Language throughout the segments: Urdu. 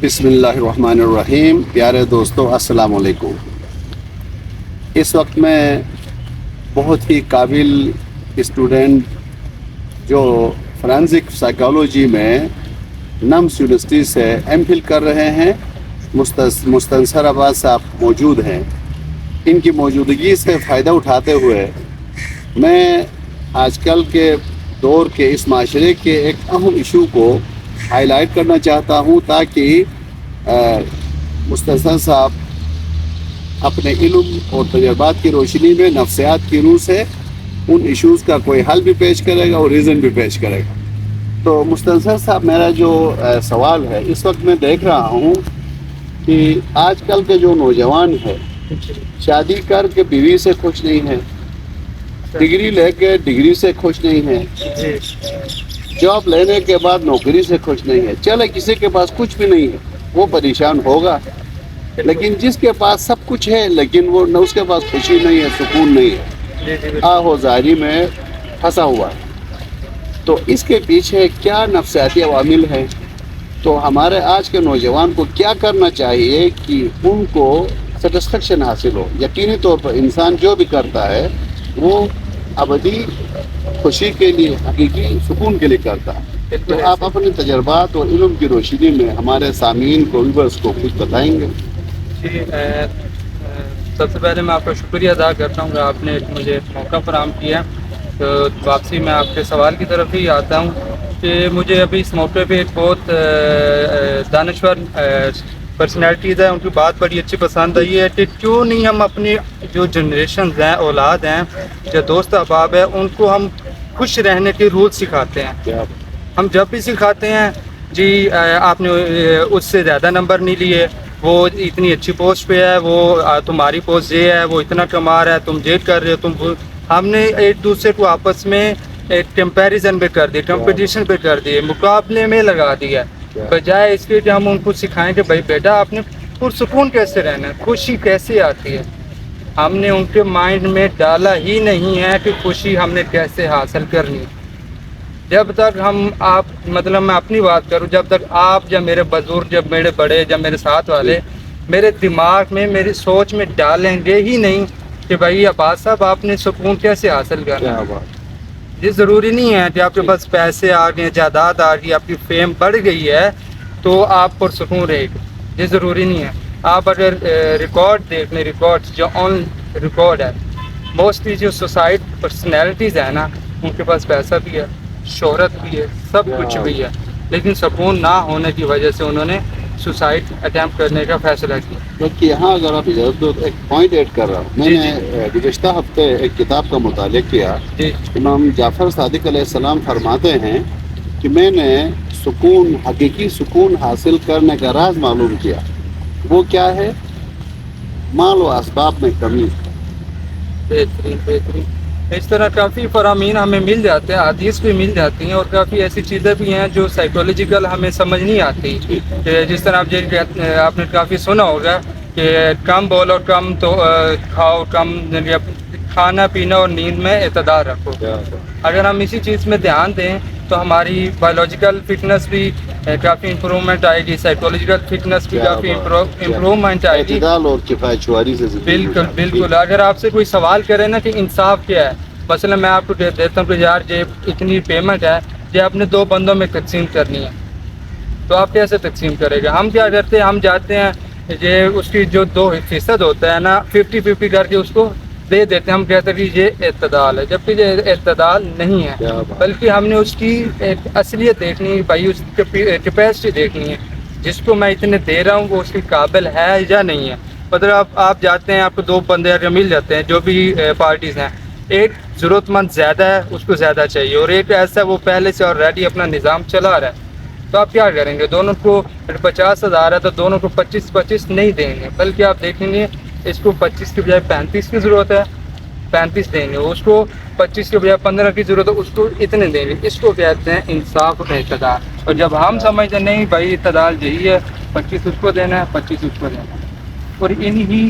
بسم اللہ الرحمن الرحیم. پیارے دوستو السلام علیکم. اس وقت میں بہت ہی قابل اسٹوڈنٹ جو فرانزک سائیکالوجی میں نمس یونیورسٹی سے ایم فل کر رہے ہیں مستنصر عباس صاحب موجود ہیں. ان کی موجودگی سے فائدہ اٹھاتے ہوئے میں آج کل کے دور کے اس معاشرے کے ایک اہم ایشو کو ہائی لائٹ کرنا چاہتا ہوں تاکہ مستنصر صاحب اپنے علم اور تجربات کی روشنی میں نفسیات کی روح سے ان ایشوز کا کوئی حل بھی پیش کرے گا اور ریزن بھی پیش کرے گا. تو مستنصر صاحب میرا جو سوال ہے، اس وقت میں دیکھ رہا ہوں کہ آج کل کے جو نوجوان ہے شادی کر کے بیوی سے خوش نہیں ہے، ڈگری لے کے ڈگری سے خوش نہیں ہے، جاب لینے کے بعد نوکری سے خوش نہیں ہے. چلے کسی کے پاس کچھ بھی نہیں ہے وہ پریشان ہوگا، لیکن جس کے پاس سب کچھ ہے لیکن وہ نہ اس کے پاس خوشی نہیں ہے، سکون نہیں ہے، آہو زاری میں پھنسا ہوا ہے. تو اس کے پیچھے کیا نفسیاتی عوامل ہیں؟ تو ہمارے آج کے نوجوان کو کیا کرنا چاہیے کہ ان کو سیٹسفیکشن حاصل ہو؟ یقینی طور پر انسان جو بھی کرتا ہے وہ ابدی خوشی کے لیے، حقیقی سکون کے لیے کرتا ہے. تو آپ اپنے تجربات اور علم کی روشنی میں ہمارے سامعین کو، ویورز کو کچھ بتائیں گے؟ جی، سب سے پہلے میں آپ کا شکریہ ادا کرتا ہوں کہ آپ نے مجھے موقع فراہم کیا. تو واپسی میں آپ کے سوال کی طرف ہی آتا ہوں کہ مجھے ابھی اس موقع پہ ایک بہت دانشور پرسنالٹیز ہیں، ان کی بات بڑی اچھی پسند آئی ہے کہ کیوں نہیں ہم اپنی جو جنریشنز ہیں، اولاد ہیں، جو دوست احباب ہیں، ان کو ہم خوش رہنے کے رول سکھاتے ہیں. ہم جب بھی سکھاتے ہیں جی آپ نے اس سے زیادہ نمبر نہیں لیے، وہ اتنی اچھی پوسٹ پہ ہے، وہ تمہاری پوسٹ یہ ہے، وہ اتنا کما رہا ہے، تم یہ کر رہے ہو، ہم نے ایک دوسرے کو آپس میں ایک کمپیریزن پہ کر دیا، کمپٹیشن پہ کر دیے، مقابلے میں لگا دیا، بجائے اس کے کہ ہم ان کو سکھائیں کہ بھائی بیٹا آپ نے پرسکون کیسے رہنا ہے، خوشی کیسے آتی ہے. ہم نے ان کے مائنڈ میں ڈالا ہی نہیں ہے کہ خوشی ہم نے کیسے حاصل کرنی ہے. جب تک آپ مطلب میں اپنی بات کروں، جب تک آپ جب میرے بزرگ، جب میرے بڑے، جب میرے ساتھ والے میرے دماغ میں، میری سوچ میں ڈالیں گے ہی نہیں کہ بھائی عباس صاحب آپ نے سکون کیسے حاصل کرنا ہے. یہ ضروری نہیں ہے کہ آپ کے پاس پیسے آ گئے، جائیداد آ گئی، آپ کی فیم بڑھ گئی ہے تو آپ پرسکون رہے گا. یہ ضروری نہیں ہے. آپ اگر ریکارڈ دیکھ لیں، ریکارڈ جو آن ریکارڈ ہے، موسٹلی جو سوسائٹ پرسنالٹیز ہیں نا، ان کے پاس پیسہ بھی ہے، شہرت بھی ہے، سب کچھ بھی ہے، لیکن سکون نہ ہونے کی وجہ سے انہوں نے سوسائڈ اٹیمپٹ کرنے کا فیصلہ کیا. بلکہ یہاں اگر آپ اجازت دو تو ایک پوائنٹ ایڈ کر رہا ہوں. میں نے گزشتہ ہفتے ایک کتاب کا مطالعہ کیا. امام جعفر صادق علیہ السلام فرماتے ہیں کہ میں نے سکون، حقیقی سکون حاصل کرنے کا راز معلوم کیا. وہ کیا ہے؟ مال و اسباب میں کمی. بہترین بہترین. اس طرح کافی فرامین ہمیں مل جاتے ہیں، حدیث بھی مل جاتی ہیں، اور کافی ایسی چیزیں بھی ہیں جو سائیکولوجیکل ہمیں سمجھ نہیں آتی. کہ جس طرح آپ نے کافی سنا ہوگا کہ کم بولو، کم تو کھاؤ، کم کھانا پینا اور نیند میں اعتدال رکھو. اگر ہم اسی چیز میں دھیان دیں تو ہماری بایولوجیکل فٹنس بھی کافی امپرومنٹ آئے گی، سائیکولوجیکل فٹنس بھی کافی امپرومنٹ آئے گی. اعتدال اور کفایت شعاری سے بالکل بالکل. اگر آپ سے کوئی سوال کرے نا کہ انصاف کیا ہے، مثلا میں آپ کو دیتا ہوں کہ یار یہ اتنی پیمنٹ ہے، یہ آپ نے 2 بندوں میں تقسیم کرنی ہے، تو آپ کیسے تقسیم کرے گا؟ ہم کیا کرتے ہیں، ہم جاتے ہیں یہ اس کی جو 2% ہوتا ہے نا، 50-50 کر کے اس کو دے دیتے ہیں. ہم کہتے ہیں کہ یہ اعتدال ہے، جبکہ یہ اعتدال نہیں ہے، بلکہ ہم نے اس کی ایک اصلیت دیکھنی ہے بھائی، اس کی کیپیسٹی دیکھنی ہے. جس کو میں اتنے دے رہا ہوں وہ اس کی قابل ہے یا نہیں ہے. مطلب آپ جاتے ہیں، آپ کو 2 بندے اگر مل جاتے ہیں جو بھی پارٹیز ہیں، ایک ضرورت مند زیادہ ہے، اس کو زیادہ چاہیے، اور ایک ایسا وہ پہلے سے آلریڈی اپنا نظام چلا رہا ہے، تو آپ کیا کریں گے؟ دونوں کو 50,000 ہے تو دونوں کو 25 نہیں دیں گے، بلکہ آپ دیکھیں گے اس کو 25 کے بجائے 35 کی ضرورت ہے، 35 دیں گے. اس کو 25 کے بجائے 15 کی ضرورت ہے، اس کو اتنے دیں گے. اس کو کہتے ہیں انصاف اور اعتدال. اور جب ہم سمجھتے ہیں نہیں بھائی اعتدال یہی ہے، 25 اس کو دینا ہے، 25 اس کو دینا ہے، اور انہی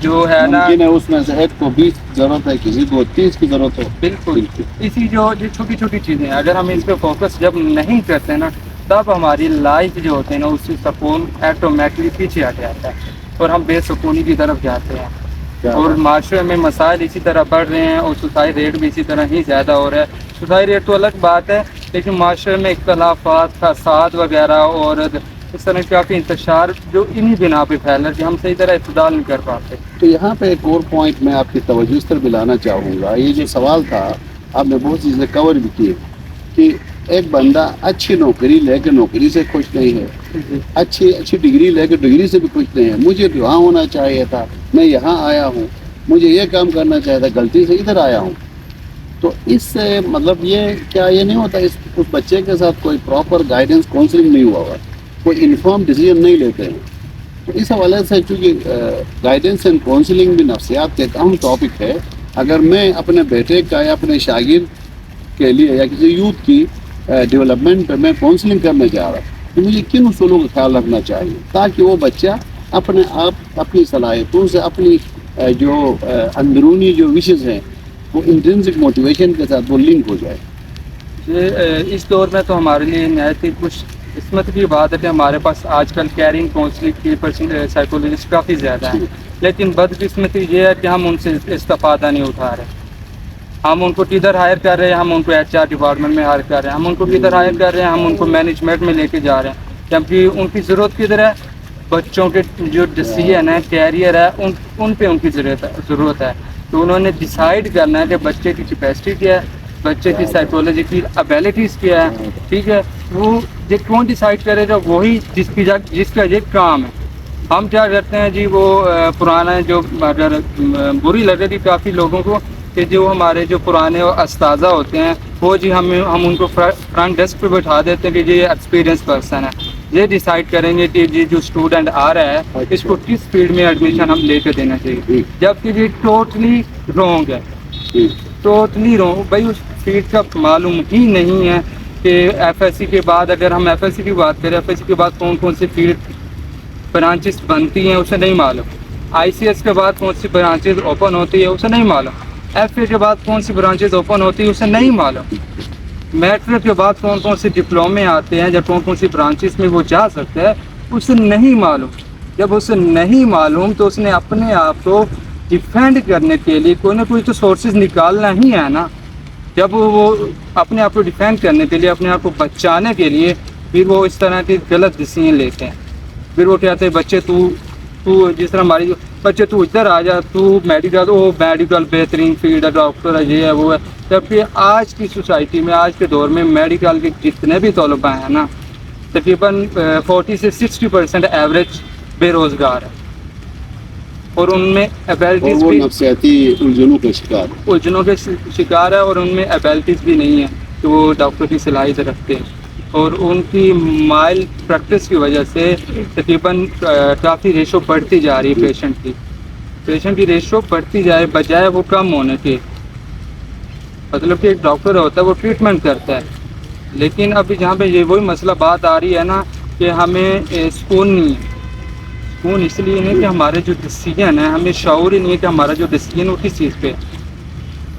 جو ہے نا، ممکن ہے اس میں سے ایک کو 20 کی ضرورت ہے، کسی کو 30 کی ضرورت ہو. بالکل. اسی جو چھوٹی چھوٹی چیزیں ہیں، اگر ہم اس پہ فوکس جب نہیں کرتے نا تب ہماری لائف جو ہوتی ہے نا اس سے سکون ایٹومیٹکلی پیچھے ہٹ جاتا ہے اور ہم بے سکونی کی طرف جاتے ہیں اور معاشرے میں مسائل اسی طرح بڑھ رہے ہیں اور سوسائڈ ریٹ بھی اسی طرح ہی زیادہ ہو رہا ہے. سوسائڈ ریٹ تو الگ بات ہے لیکن معاشرے میں اختلافات فساد وغیرہ اور اس طرح کافی انتشار جو انہی بنا پہ پھیل رہا ہے کہ ہم صحیح طرح اعتدال نہیں کر پاتے. تو یہاں پہ ایک اور پوائنٹ میں آپ کی توجہ اس طرف دلانا چاہوں گا. یہ جو سوال تھا آپ نے بہت چیزیں کور بھی کی کہ ایک بندہ اچھی نوکری لے کے نوکری سے خوش نہیں ہے, اچھی ڈگری لے کے ڈگری سے بھی خوش نہیں ہے. مجھے تو وہاں ہونا چاہیے تھا, میں یہاں آیا ہوں, مجھے یہ کام کرنا چاہیے تھا, غلطی سے ادھر آیا ہوں. تو اس سے مطلب یہ کیا یہ نہیں ہوتا اس بچے کے ساتھ کوئی پراپر گائیڈنس کاؤنسلنگ نہیں ہوا ہوا, کوئی انفارم ڈیسیجن نہیں لیتے ہیں. تو اس حوالے سے چونکہ گائیڈنس اینڈ کاؤنسلنگ بھی نفسیات کا ایک اہم ٹاپک ہے. اگر میں اپنے بیٹے کا یا اپنے شاگرد کے لیے یا کسی یوتھ کی ڈیولپمنٹ پہ میں کاؤنسلنگ کرنے جا رہا ہوں تو مجھے کن اصولوں کا خیال رکھنا چاہیے تاکہ وہ بچہ اپنے آپ اپنی صلاحیتوں سے اپنی جو اندرونی جو وشز ہیں وہ انٹرنسک موٹیویشن کے ساتھ وہ لنک ہو جائے. اس دور میں تو ہمارے لیے نہایت ہی کچھ قسمت کی بات ہے کہ ہمارے پاس آج کل کیرنگ کاؤنسلنگ کی سائیکولوجسٹ کافی زیادہ ہیں, لیکن بدقسمتی یہ ہے کہ ہم ان سے استفادہ نہیں اٹھا رہے. ہم ان کو کدھر ہائر کر رہے ہیں, ہم ان کو HR ڈپارٹمنٹ میں ہائر کر رہے ہیں, ہم ان کو کدھر ہائر کر رہے ہیں, ہم ان کو مینجمنٹ میں لے کے جا رہے ہیں, جبکہ ان کی ضرورت کدھر ہے, بچوں کے جو ڈیسیژن ہے کیریئر ہے ان پہ ان کی ضرورت ہے. تو انہوں نے ڈیسائیڈ کرنا ہے کہ بچے کی کیپیسٹی کیا ہے, بچے کی سائیکولوجی کی ابیلٹیز کیا ہے, ٹھیک ہے. وہ یہ کون ڈیسائیڈ کرے گا, وہی جس کا یہ کام ہے. ہم کیا کرتے ہیں جی, وہ پرانا جو اگر بری لگے گی کافی لوگوں کو کہ جو ہمارے جو پرانے اساتذہ ہوتے ہیں وہ جی ہم ان کو فرنٹ ڈیسک پہ بٹھا دیتے ہیں کہ یہ ایکسپیرینس پرسن ہے, یہ ڈیسائیڈ کریں گے کہ یہ جو اسٹوڈنٹ آ رہا ہے اس کو کس فیلڈ میں ایڈمیشن ہم لے کے دینا چاہیے, جبکہ یہ ٹوٹلی رانگ ہے. Totally wrong. بھائی اس فیلڈ کا معلوم ہی نہیں ہے کہ FSC کے بعد, اگر ہم FSC کی بات کریں, FSC کے بعد کون کون سی فیلڈ برانچز بنتی ہیں اسے نہیں معلوم. ICS کے بعد کون سی برانچز اوپن ہوتی ہے اسے نہیں معلوم. FA کے بعد کون سی برانچز اوپن ہوتی ہے اسے نہیں معلوم. میٹرک کے بعد کون کون سے ڈپلومے آتے ہیں یا کون کون سی برانچز میں وہ جا سکتا ہے اسے نہیں معلوم. جب اسے نہیں معلوم تو اس نے اپنے آپ کو ڈیفینڈ کرنے کے لیے کوئی نہ کوئی تو سورسز نکالنا ہی ہے نا. جب وہ اپنے آپ کو ڈیفینڈ کرنے کے لیے, اپنے آپ کو بچانے کے لیے پھر وہ اس طرح کے غلط ڈیسیژن لیتے ہیں. پھر وہ کہتے ہیں بچے تو جس طرح ہماری بچے تو ادھر آ جا, تو میڈیکل بہترین فیلڈ ہے, ڈاکٹر ہے, یہ ہے وہ ہے. جبکہ آج کی سوسائٹی میں, آج کے دور میں میڈیکل کے جتنے بھی طلباء ہیں نا تقریباً 40 سے 60% ایوریج بے روزگار ہے, اور ان میں ایبیلٹیز بھی نفسیاتی الجھنوں کے شکار ہے, اور ان میں ایبیلٹیز بھی نہیں ہے کہ وہ ڈاکٹر کی صلاحیت رکھتے ہیں. اور ان کی مائل پریکٹس کی وجہ سے تقریباً کافی ریشو بڑھتی جا رہی ہے. پیشنٹ کی ریشو بڑھتی جائے بجائے وہ کم ہونے کے. مطلب کہ ایک ڈاکٹر ہوتا ہے وہ ٹریٹمنٹ کرتا ہے, لیکن ابھی جہاں پہ یہ وہی مسئلہ بات آ رہی ہے نا کہ ہمیں سکون نہیں ہے. سکون اس لیے نہیں کہ ہمارے جو ڈیسیژن ہے, ہمیں شعور ہی نہیں ہے کہ ہمارا جو ڈیسیژن وہ کس چیز پہ,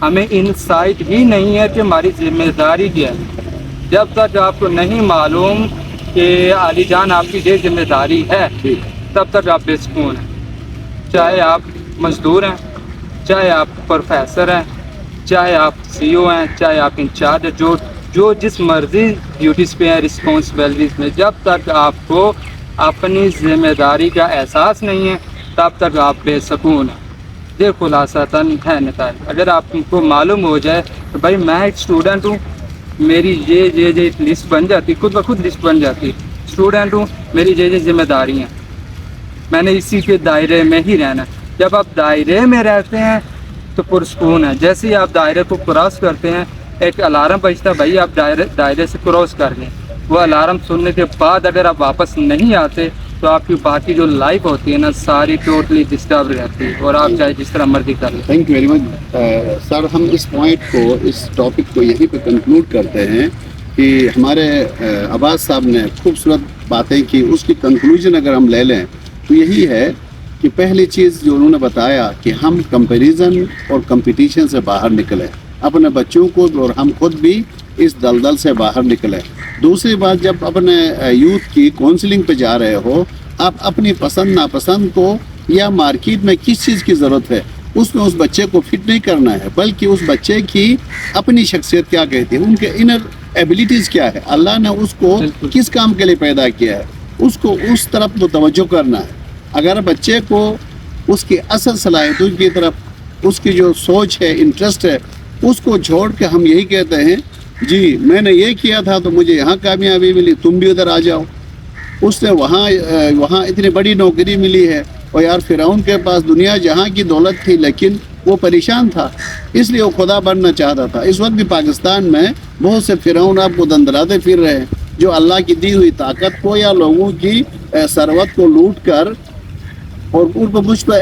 ہمیں انسائٹ ہی نہیں ہے کہ ہماری ذمہ داری کیا ہے. جب تک آپ کو نہیں معلوم کہ علی جان آپ کی یہ ذمہ داری ہے تب تک آپ بے سکون ہیں. چاہے آپ مزدور ہیں, چاہے آپ پروفیسر ہیں, چاہے آپ CEO ہیں, چاہے آپ انچارج ہیں, جو جس مرضی ڈیوٹیز پہ ہیں, رسپانسبلٹیز میں, جب تک آپ کو اپنی ذمہ داری کا احساس نہیں ہے تب تک آپ بے سکون ہیں. یہ خلاصتاً ہے نتائج. اگر آپ کو معلوم ہو جائے کہ بھائی میں ایک اسٹوڈنٹ ہوں, میری یہ لسٹ بن جاتی, خود بخود لسٹ بن جاتی, اسٹوڈنٹ ہوں, میری یہ ذمہ داری ہیں, میں نے اسی کے دائرے میں ہی رہنا. جب آپ دائرے میں رہتے ہیں تو پرسکون ہے. جیسے ہی آپ دائرے کو کراس کرتے ہیں ایک الارم بجتا ہے, بھائی آپ دائرے سے کراس کر لیں. وہ الارم سننے کے بعد اگر آپ واپس نہیں آتے تو آپ کی باقی جو لائف ہوتی ہے نا ساری ٹوٹلی ڈسٹرب رہتی ہے, اور آپ چاہے جس طرح مرضی کر لیں. تھینک یو ویری مچ سر. ہم اس پوائنٹ کو, اس ٹاپک کو یہیں پہ کنکلوڈ کرتے ہیں کہ ہمارے عباس صاحب نے خوبصورت باتیں کی. اس کی کنکلوژن اگر ہم لے لیں تو یہی ہے کہ پہلی چیز جو انہوں نے بتایا کہ ہم کمپیریزن اور کمپٹیشن سے باہر نکلیں, اپنے بچوں کو اور ہم خود بھی اس دلدل سے باہر نکلیں. دوسری بات، جب اپنے یوتھ کی کونسلنگ پہ جا رہے ہو، آپ اپنی پسند ناپسند کو یا مارکیٹ میں کس چیز کی ضرورت ہے اس میں اس بچے کو فٹ نہیں کرنا ہے، بلکہ اس بچے کی اپنی شخصیت کیا کہتی ہے، ان کے انر ایبلٹیز کیا ہے، اللہ نے اس کو کس کام کے لیے پیدا کیا ہے، اس کو اس طرف متوجہ کرنا ہے۔ اگر بچے کو اس کی اصل صلاحیتوں کی طرف اس کی جو سوچ ہے، انٹرسٹ ہے، اس کو چھوڑ کے ہم یہی کہتے ہیں جی میں نے یہ کیا تھا تو مجھے یہاں کامیابی ملی، تم بھی ادھر آ جاؤ، اس نے وہاں اتنی بڑی نوکری ملی ہے، اور یار فرعون کے پاس دنیا جہاں کی دولت تھی لیکن وہ پریشان تھا، اس لیے وہ خدا بننا چاہتا تھا۔ اس وقت بھی پاکستان میں بہت سے فرعون آپ کو دندراتے پھر رہے ہیں، جو اللہ کی دی ہوئی طاقت کو یا لوگوں کی ثروت کو لوٹ کر اور ان کو مجھ پہ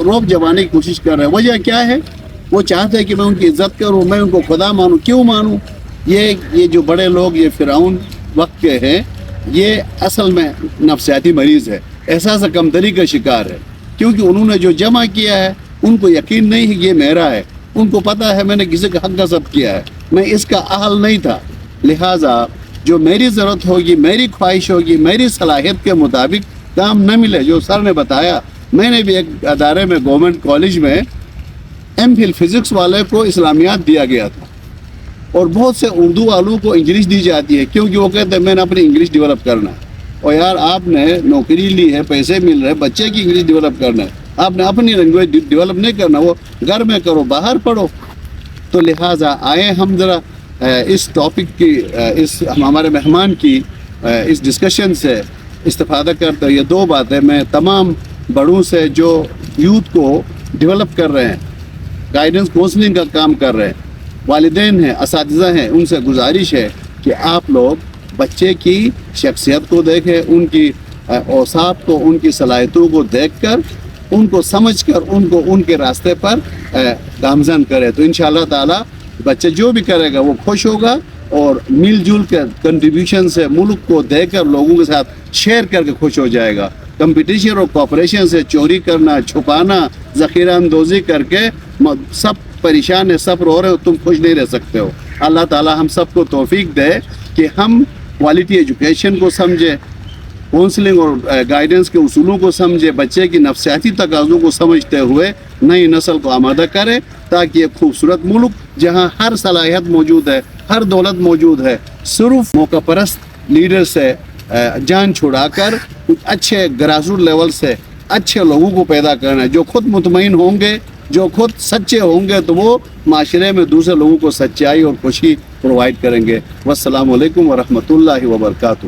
روب جمانے کی کوشش کر رہے ہیں۔ وجہ کیا ہے؟ وہ چاہتے ہیں کہ میں ان کی عزت کروں، میں ان کو خدا مانوں۔ کیوں مانوں؟ یہ جو بڑے لوگ یہ فرعون وقت کے ہیں، یہ اصل میں نفسیاتی مریض ہے، احساس کمتری کا شکار ہے، کیونکہ انہوں نے جو جمع کیا ہے ان کو یقین نہیں ہے یہ میرا ہے، ان کو پتہ ہے میں نے کسی کا حق غصب کیا ہے، میں اس کا اہل نہیں تھا، لہٰذا جو میری ضرورت ہوگی، میری خواہش ہوگی، میری صلاحیت کے مطابق کام نہ ملے۔ جو سر نے بتایا، میں نے بھی ایک ادارے میں گورنمنٹ کالج میں ایم فل فزکس والے کو اسلامیات دیا گیا تھا، اور بہت سے اردو والوں کو انگلش دی جاتی ہے، کیونکہ وہ کہتے ہیں میں نے اپنی انگلش ڈیولپ کرنا ہے۔ اور یار آپ نے نوکری لی ہے، پیسے مل رہے ہیں، بچے کی انگلش ڈیولپ کرنا ہے، آپ نے اپنی لینگویج ڈیولپ نہیں کرنا، وہ گھر میں کرو، باہر پڑھو۔ تو لہٰذا آئے ہم ذرا اس ٹاپک کی، ہمارے مہمان کی اس ڈسکشن سے استفادہ کرتے ہوئے یہ دو باتیں میں تمام بڑوں سے جو یوتھ کو ڈیولپ کر رہے ہیں، گائیڈنس کونسلنگ کا کام کر رہے ہیں، والدین ہیں، اساتذہ ہیں، ان سے گزارش ہے کہ آپ لوگ بچے کی شخصیت کو دیکھیں، ان کی اوصاف کو، ان کی صلاحیتوں کو دیکھ کر، ان کو سمجھ کر، ان کو ان کے راستے پر گامزن کرے، تو انشاءاللہ تعالی بچے جو بھی کرے گا وہ خوش ہوگا، اور مل جل کر کنٹریبیوشن سے ملک کو دے کر لوگوں کے ساتھ شیئر کر کے خوش ہو جائے گا۔ کمپٹیشن اور کوپریشن سے چوری کرنا، چھپانا، ذخیرہ اندوزی کر کے سب پریشان ہے، سب رو رہے ہو، تم خوش نہیں رہ سکتے ہو۔ اللہ تعالی ہم سب کو توفیق دے کہ ہم کوالٹی ایجوکیشن کو سمجھے، کونسلنگ اور گائیڈنس کے اصولوں کو سمجھے، بچے کی نفسیاتی تقاضوں کو سمجھتے ہوئے نئی نسل کو آمادہ کرے، تاکہ ایک خوبصورت ملک جہاں ہر صلاحیت موجود ہے، ہر دولت موجود ہے، صرف موقع پرست لیڈر سے جان چھڑا کر کچھ اچھے گراس روٹ لیول سے اچھے لوگوں کو پیدا کرنا ہے، جو خود مطمئن ہوں گے، جو خود سچے ہوں گے، تو وہ معاشرے میں دوسرے لوگوں کو سچائی اور خوشی پرووائڈ کریں گے۔ والسلام علیکم ورحمۃ اللہ وبرکاتہ۔